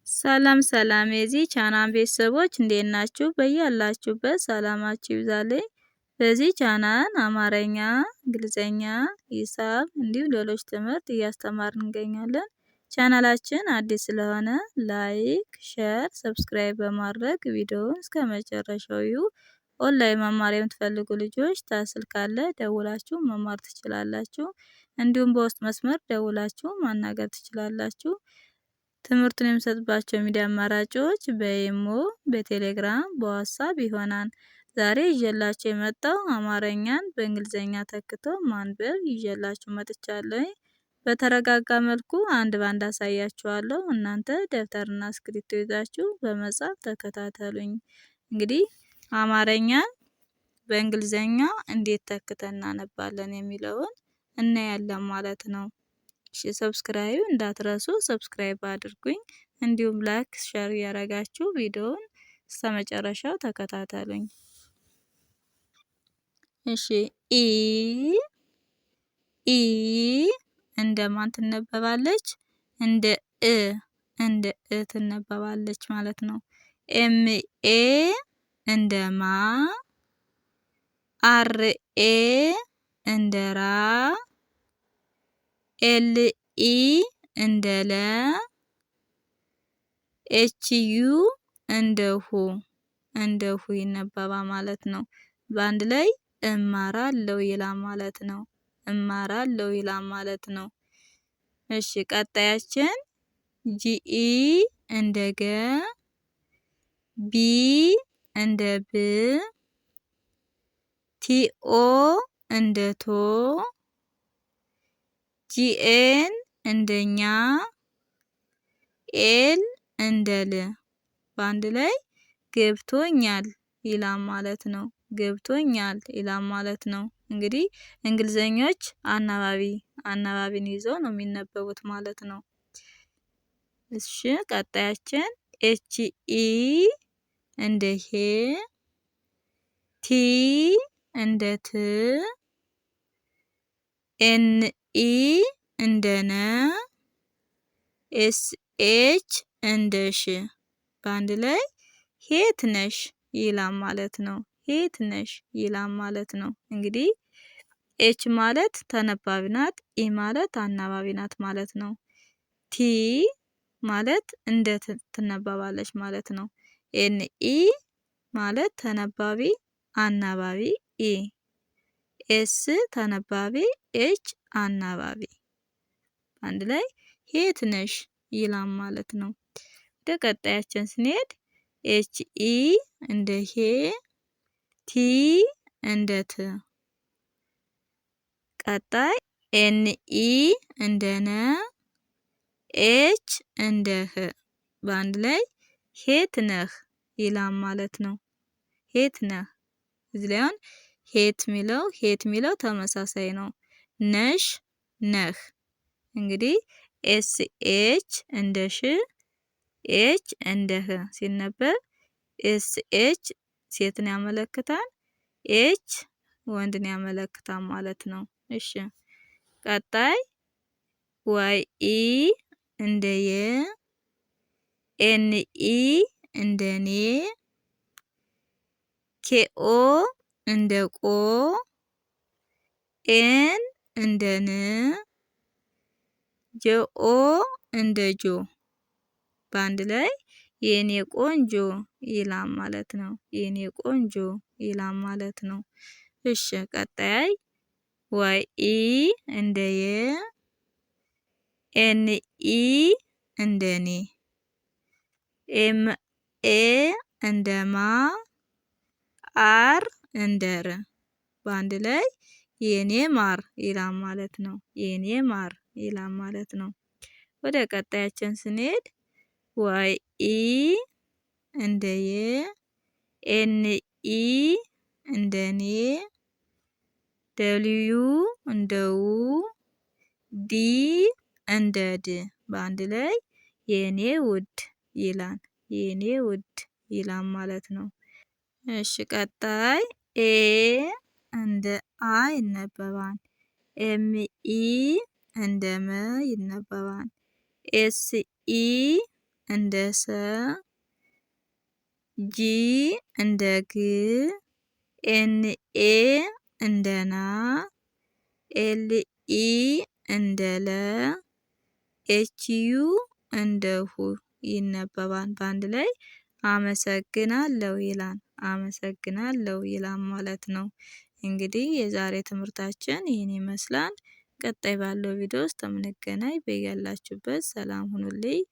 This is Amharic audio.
ሰላም ሰላም የዚህ ቻናል ቤተሰቦች እንዴት ናችሁ? በያላችሁበት ሰላማችሁ ይብዛልኝ። በዚህ ቻናል አማርኛ፣ እንግሊዘኛ፣ ሂሳብ እንዲሁም ሌሎች ትምህርት እያስተማርን እንገኛለን። ቻናላችን አዲስ ስለሆነ ላይክ፣ ሼር፣ ሰብስክራይብ በማድረግ ቪዲዮውን እስከመጨረሻው እዩ። ኦንላይን መማር የምትፈልጉ ልጆች ታስል ካለ ደውላችሁ መማር ትችላላችሁ። እንዲሁም በውስጥ መስመር ደውላችሁ ማናገር ትችላላችሁ። ትምህርቱን የምሰጥባቸው ሚዲያ አማራጮች በኢሞ፣ በቴሌግራም፣ በዋትስአፕ ይሆናል። ዛሬ ይዤላችሁ የመጣው አማርኛን በእንግሊዘኛ ተክቶ ማንበብ ይዤላችሁ መጥቻለሁ። በተረጋጋ መልኩ አንድ ባንድ አሳያችኋለሁ። እናንተ ደብተርና እስክሪብቶ ይዛችሁ በመጻፍ ተከታተሉኝ። እንግዲህ አማርኛን በእንግሊዘኛ እንዴት ተክተን እናነባለን የሚለውን እናያለን ማለት ነው። እሺ ሰብስክራይብ እንዳትረሱ፣ ሰብስክራይብ አድርጉኝ። እንዲሁም ላይክ ሼር ያረጋችሁ ቪዲዮውን እስከመጨረሻው ተከታተሉኝ። እሺ ኢ እንደማን ትነበባለች? እንደ እ ትነበባለች ማለት ነው። ኤ እንደማ፣ ኤ እንደ ራ፣ ኢ እንደ ለ፣ ዩ እንደ ሁ ይነበባል ማለት ነው። በአንድ ላይ እማራለሁ ይላል ማለት ነው። እማራለሁ ይላል ማለት ነው። እሺ ቀጣያችን እንደ ገ፣ ቢ እንደ ብ፣ እንደ ቶ፣ እንደኛ፣ እንደ ል በአንድ ላይ ገብቶኛል ይላል ማለት ነው። ገብቶኛል ይላል ማለት ነው። እንግዲህ እንግሊዘኞች አናባቢን ይዘው ነው የሚነበቡት ማለት ነው። እሺ ቀጣያችን እንደ ሄ፣ ቲ እንደ ት፣ እንደ ነ፣ እንደ ሽ በአንድ ላይ ሄት ነሽ ይላል ማለት ነው። ሄት ነሽ ይላል ማለት ነው። እንግዲህ ኤች ማለት ተነባቢ ናት፣ ኢ ማለት አናባቢ ናት ማለት ነው። ቲ ማለት እንደ ትነበባለች ማለት ነው። ኢ ማለት ተነባቢ አናባቢ፣ ኢ ኤስ ተነባቢ፣ ኤች አናባቢ አንድ ላይ ሄት ነሽ ይላል ማለት ነው። ወደ ቀጣያችን ስንሄድ እንደ ሄ፣ ቲ እንደ ት፣ ቀጣይ እንደ ነ፣ ኤች እንደ ህ በአንድ ላይ ሄት ነህ ይላል ማለት ነው። ሄት ነህ እዚህ ላይ አሁን ሄት ሚለው ተመሳሳይ ነው። ነሽ፣ ነህ እንግዲህ እንደ ሽ፣ ኤች እንደ ህ ሲነበብ ሴትን ያመለክታል፣ ኤች ወንድን ያመለክታል ማለት ነው። እሺ ቀጣይ እንደ የ፣ እንደ ኔ፣ እንደ ቆ፣ እንደ ን፣ እንደ ጆ በአንድ ላይ የኔ ቆንጆ ይላል ማለት ነው። የኔ ቆንጆ ይላል ማለት ነው። እሺ ቀጣይ እንደ የ፣ እንደ ኔ፣ እንደ ማ፣ እንደ ር በአንድ ላይ የኔ ማር ይላል ማለት ነው። የኔ ማር ይላል ማለት ነው። ወደ ቀጣያችን ስንሄድ እንደ የ፣ እንደ ኔ፣ እንደ ው፣ እንደ ድ በአንድ ላይ የኔ ውድ ይላል። የኔ ውድ ይላል ማለት ነው። እሺ ቀጣይ እንደ አ ይነበባል። እንደ መ ይነበባል። እንደ ሰ፣ ጂ እንደ ግ፣ ኤንኤ እንደ ና፣ ኤልኢ እንደ ለ፣ ኤችዩ እንደ ሁ ይነበባል። በአንድ ላይ አመሰግናለሁ ይላል። አመሰግናለሁ ይላል ማለት ነው። እንግዲህ የዛሬ ትምህርታችን ይህን ይመስላል። ቀጣይ ባለው ቪዲዮ ውስጥ የምንገናኝ በያላችሁበት ሰላም ሁኑልኝ።